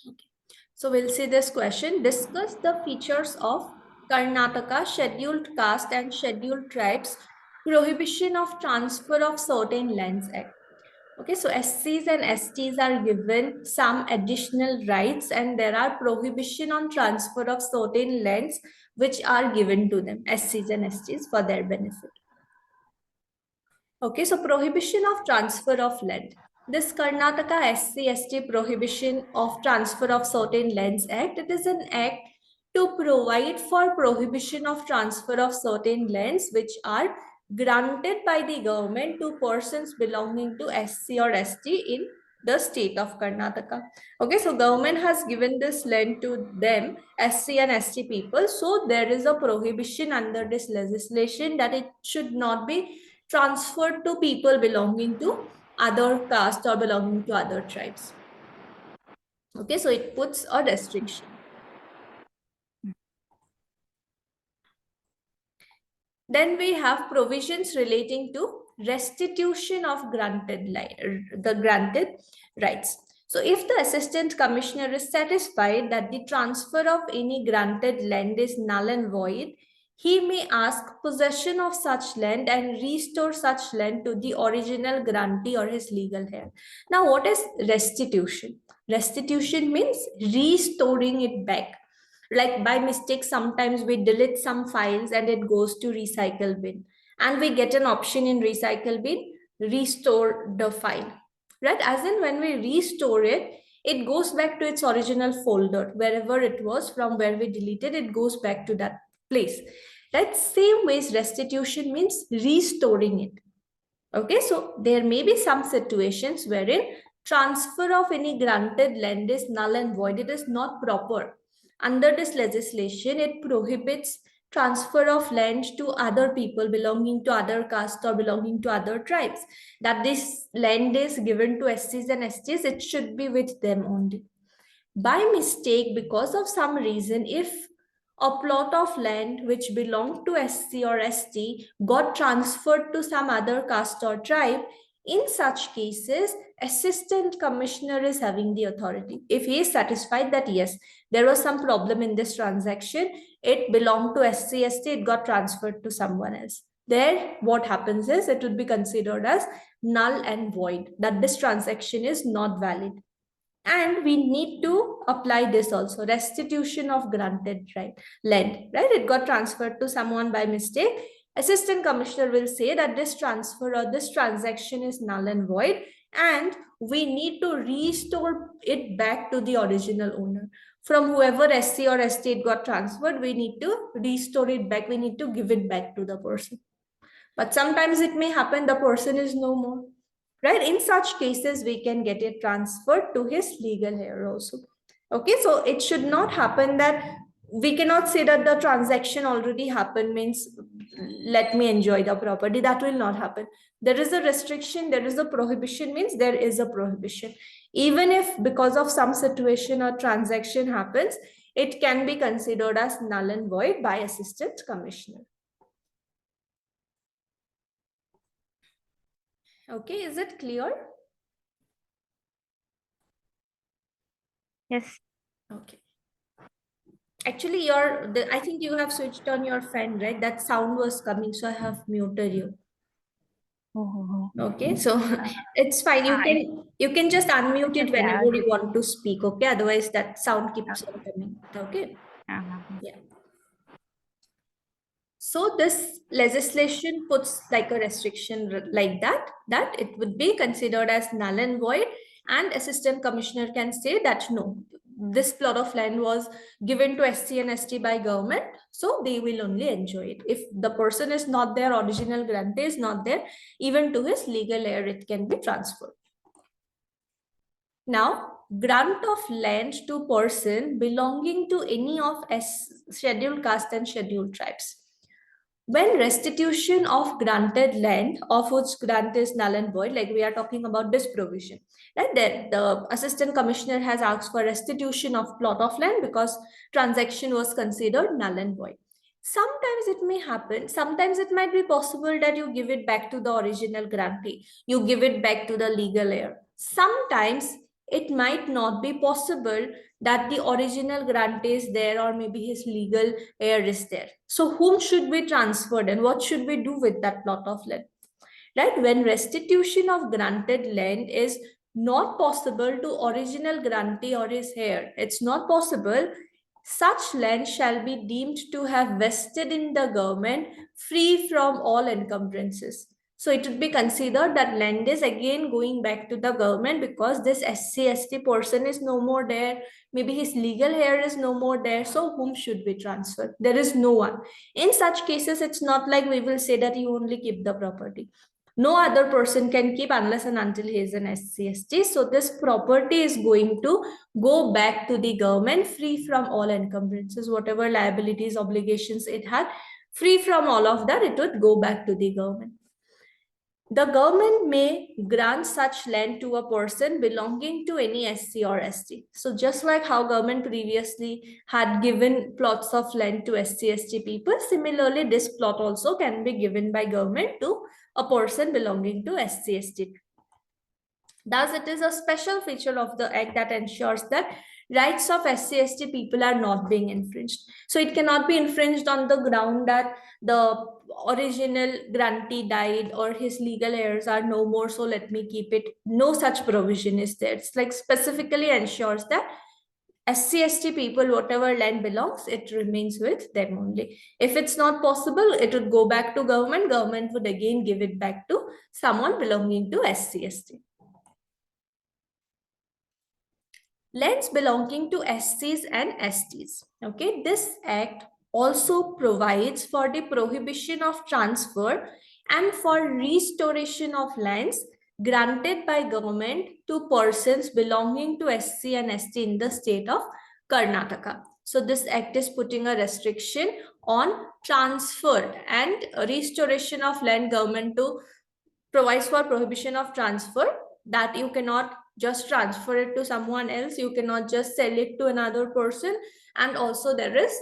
Okay. So we'll see this question. Discuss the features of Karnataka Scheduled Caste and Scheduled Tribes Prohibition of Transfer of Certain Lands Act. Okay, so SCs and STs are given some additional rights and there are prohibition on transfer of certain lands which are given to them, SCs and STs, for their benefit. Okay, so prohibition of transfer of land. This Karnataka SC/ST Prohibition of Transfer of Certain Lands Act, it is an act to provide for prohibition of transfer of certain lands which are granted by the government to persons belonging to SC or ST in the state of Karnataka. Okay, so government has given this land to them, SC and ST people. So there is a prohibition under this legislation that it should not be transferred to people belonging to other caste or belonging to other tribes. Okay, so it puts a restriction. Then we have provisions relating to restitution of the granted rights. So if the assistant commissioner is satisfied that the transfer of any granted land is null and void, he may ask possession of such land and restore such land to the original grantee or his legal heir. Now, what is restitution? Restitution means restoring it back. Like by mistake, sometimes we delete some files and it goes to recycle bin, and we get an option in recycle bin, restore the file, right? As in, when we restore it, it goes back to its original folder, wherever it was, from where we deleted it goes back to that place, right? Same ways, restitution means restoring it. Okay, so there may be some situations wherein transfer of any granted land is null and void. It is not proper. Under this legislation, it prohibits transfer of land to other people belonging to other castes or belonging to other tribes. That this land is given to SCs and STs, it should be with them only. By mistake, because of some reason, if a plot of land which belonged to SC or ST got transferred to some other caste or tribe, in such cases, assistant commissioner is having the authority. If he is satisfied that yes, there was some problem in this transaction, it belonged to SC, ST, it got transferred to someone else. There, what happens is it would be considered as null and void, that this transaction is not valid. And we need to apply this also, restitution of granted land, right? It got transferred to someone by mistake. Assistant commissioner will say that this transfer or this transaction is null and void, and we need to restore it back to the original owner. From whoever SC or ST got transferred, we need to restore it back. We need to give it back to the person. But sometimes it may happen the person is no more, right? In such cases, we can get it transferred to his legal heir also. Okay, so it should not happen that we cannot say that the transaction already happened, means let me enjoy the property. That will not happen. There is a restriction, there is a prohibition, means there is a prohibition. Even if because of some situation or transaction happens, it can be considered as null and void by assistant commissioner. Okay, is it clear? Yes. Okay. Actually, I think you have switched on your fan, right? That sound was coming, so I have muted you. Okay, so it's fine. You can just unmute it whenever you want to speak. Okay, otherwise that sound keeps on coming. Okay. Yeah. So this legislation puts like a restriction like that it would be considered as null and void, and assistant commissioner can say that no, this plot of land was given to SC and ST by government, so they will only enjoy it. If the person is not there, original grantee is not there, even to his legal heir it can be transferred. Now, grant of land to person belonging to any of scheduled caste and scheduled tribes. When restitution of granted land of which grant is null and void, like we are talking about this provision, right? Then the assistant commissioner has asked for restitution of plot of land because transaction was considered null and void. Sometimes it may happen, sometimes it might be possible that you give it back to the original grantee, you give it back to the legal heir. Sometimes it might not be possible that the original grantee is there, or maybe his legal heir is there. So whom should be transferred and what should we do with that plot of land? Right? When restitution of granted land is not possible to original grantee or his heir, it's not possible, such land shall be deemed to have vested in the government free from all encumbrances. So it would be considered that land is again going back to the government because this SC/ST person is no more there. Maybe his legal heir is no more there. So whom should we transfer? There is no one. In such cases, it's not like we will say that you only keep the property. No other person can keep unless and until he is an SC/ST. So this property is going to go back to the government free from all encumbrances, whatever liabilities, obligations it had, free from all of that, it would go back to the government. The government may grant such land to a person belonging to any SC or ST. So just like how government previously had given plots of land to SC/ST people, similarly this plot also can be given by government to a person belonging to SC/ST. Thus, it is a special feature of the Act that ensures that rights of SC/ST people are not being infringed. So it cannot be infringed on the ground that the original grantee died or his legal heirs are no more, so let me keep it. No such provision is there. It's like specifically ensures that SC/ST people, whatever land belongs, it remains with them only. If it's not possible, it would go back to government. Government would again give it back to someone belonging to SC/ST. Lands belonging to SCs and STs. Okay, this act also provides for the prohibition of transfer and for restoration of lands granted by government to persons belonging to SC and ST in the state of Karnataka. So this act is putting a restriction on transfer and restoration of land. Government to provides for prohibition of transfer, that you cannot just transfer it to someone else, you cannot just sell it to another person, and also there is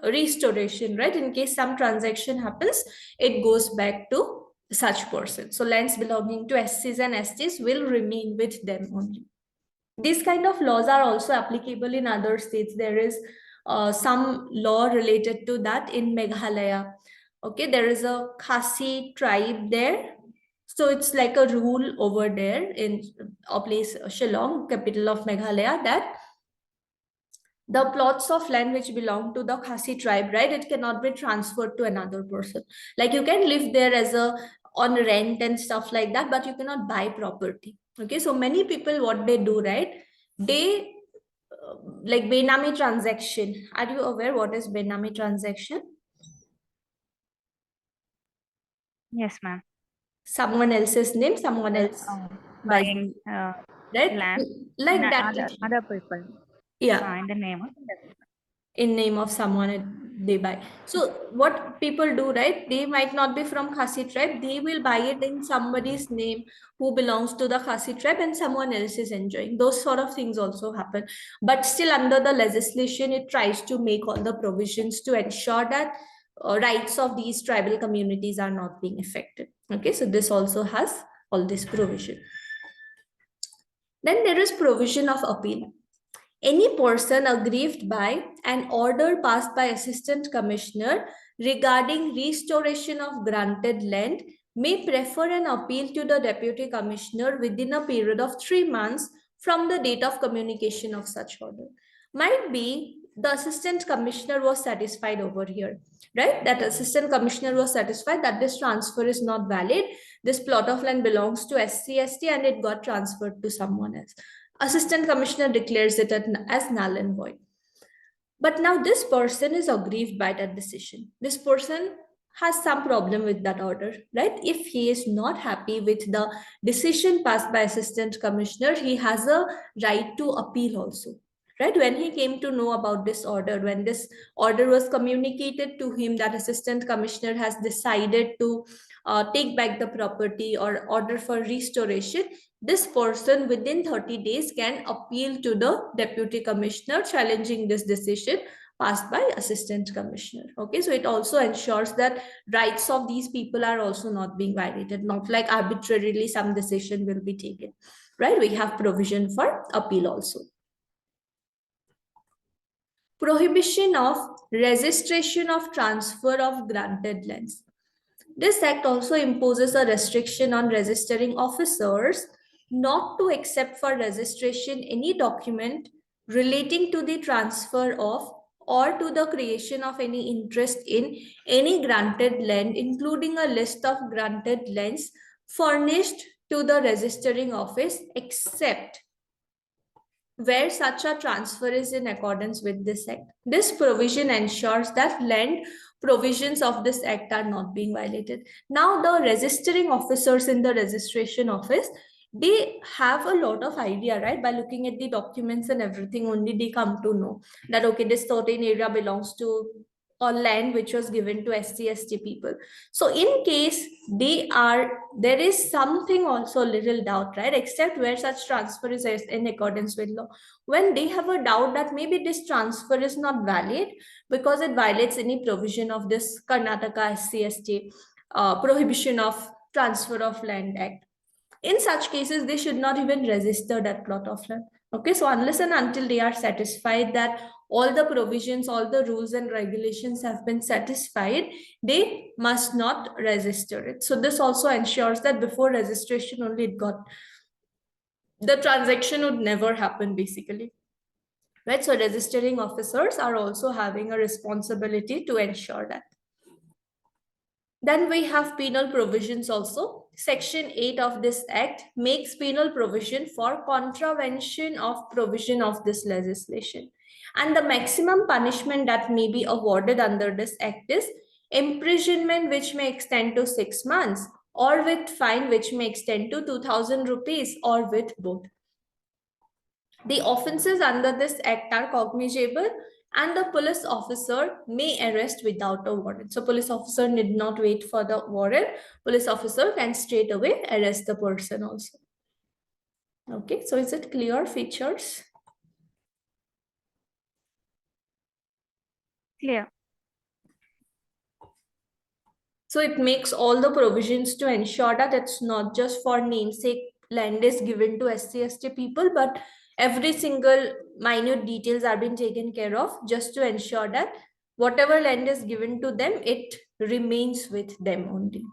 restoration, right? In case some transaction happens, it goes back to such person. So lands belonging to SCs and STs will remain with them only. These kind of laws are also applicable in other states. There is some law related to that in Meghalaya. Okay, there is a Khasi tribe there. So it's like a rule over there in a place, Shillong, capital of Meghalaya, that the plots of land which belong to the Khasi tribe, right, it cannot be transferred to another person. Like you can live there as a on rent and stuff like that, but you cannot buy property. Okay, so many people, what they do, right, they like Benami transaction. Are you aware what is Benami transaction? Yes, ma'am. Someone else's name, someone else buys, Buying right? land Like in that. other people. Yeah. In the name of In name of someone they buy. So what people do, right? They might not be from Khasi tribe. They will buy it in somebody's name who belongs to the Khasi tribe, and someone else is enjoying. Those sort of things also happen. But still, under the legislation, it tries to make all the provisions to ensure that rights of these tribal communities are not being affected. Okay, so this also has all this provision. Then there is provision of appeal. Any person aggrieved by an order passed by Assistant Commissioner regarding restoration of granted land may prefer an appeal to the Deputy Commissioner within a period of 3 months from the date of communication of such order. Might be the Assistant Commissioner was satisfied over here, right? That Assistant Commissioner was satisfied that this transfer is not valid. This plot of land belongs to SC/ST and it got transferred to someone else. Assistant Commissioner declares it as null and void. But now this person is aggrieved by that decision. This person has some problem with that order, right? If he is not happy with the decision passed by Assistant Commissioner, he has a right to appeal also. Right? When he came to know about this order, when this order was communicated to him that Assistant Commissioner has decided to take back the property or order for restoration, this person within 30 days can appeal to the Deputy Commissioner challenging this decision passed by Assistant Commissioner. Okay, so it also ensures that rights of these people are also not being violated, not like arbitrarily some decision will be taken, right? We have provision for appeal also. Prohibition of registration of transfer of granted lands. This act also imposes a restriction on registering officers not to accept for registration any document relating to the transfer of or to the creation of any interest in any granted land, including a list of granted lands furnished to the registering office, except where such a transfer is in accordance with this act. This provision ensures that land provisions of this act are not being violated. Now, the registering officers in the registration office, they have a lot of idea, right? By looking at the documents and everything, only they come to know that, okay, this certain area belongs to or land which was given to SC/ST people. So in case there is something also little doubt, right? Except where such transfer is in accordance with law. When they have a doubt that maybe this transfer is not valid because it violates any provision of this Karnataka SC/ST Prohibition of Transfer of Land Act. In such cases, they should not even register that plot of land. Okay, so unless and until they are satisfied that all the provisions, all the rules and regulations have been satisfied, they must not register it. So this also ensures that before registration only the transaction would never happen basically. Right, so registering officers are also having a responsibility to ensure that. Then we have penal provisions also. Section 8 of this act makes penal provision for contravention of provision of this legislation. And the maximum punishment that may be awarded under this act is imprisonment, which may extend to 6 months, or with fine which may extend to 2,000 rupees, or with both. The offences under this act are cognizable, and the police officer may arrest without a warrant. So police officer need not wait for the warrant. Police officer can straight away arrest the person also. Okay, so is it clear features? Clear. So it makes all the provisions to ensure that it's not just for namesake land is given to SC/ST people, but every single minute details are being taken care of just to ensure that whatever land is given to them, it remains with them only.